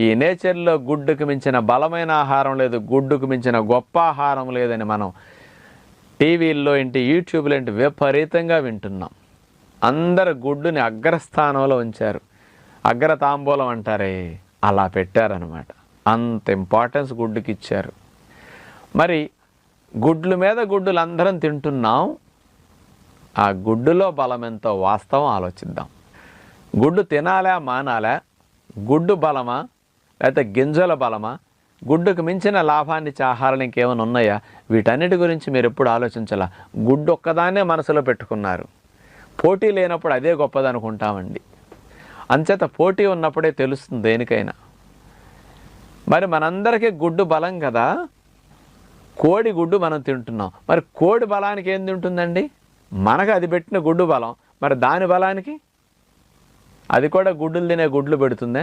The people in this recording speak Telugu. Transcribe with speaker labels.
Speaker 1: ఈ నేచర్లో గుడ్డుకు మించిన బలమైన ఆహారం లేదు, గుడ్డుకు మించిన గొప్ప ఆహారం లేదని మనం టీవీల్లో ఏంటి, యూట్యూబ్లో ఏంటి విపరీతంగా వింటున్నాం. అందరు గుడ్డుని అగ్రస్థానంలో ఉంచారు. అగ్ర తాంబూలం అంటారే, అలా పెట్టారనమాట. అంత ఇంపార్టెన్స్ గుడ్డుకి ఇచ్చారు. మరి గుడ్ల మీద గుడ్డులు అందరం తింటున్నాం. ఆ గుడ్డులో బలం ఎంతో వాస్తవం ఆలోచిద్దాం. గుడ్డు తినాలా మానాలా? గుడ్డు బలమా లేకపోతే గింజల బలమా? గుడ్డుకు మించిన లాభాన్ని ఇచ్చే ఆహారాలు ఇంకేమైనా ఉన్నాయా? వీటన్నిటి గురించి మీరు ఎప్పుడు ఆలోచించాలా. గుడ్డు ఒక్కదాన్నే మనసులో పెట్టుకున్నారు. పోటీ లేనప్పుడు అదే గొప్పది అనుకుంటామండి. అంచేత పోటీ ఉన్నప్పుడే తెలుస్తుంది దేనికైనా. మరి మనందరికీ గుడ్డు బలం కదా. కోడి గుడ్డు మనం తింటున్నాం. మరి కోడి బలానికి ఏం తింటుందండి? మనకు అది పెట్టిన గుడ్డు బలం. మరి దాని బలానికి అది కూడా గుడ్డులు తినే గుడ్లు పెడుతుందే.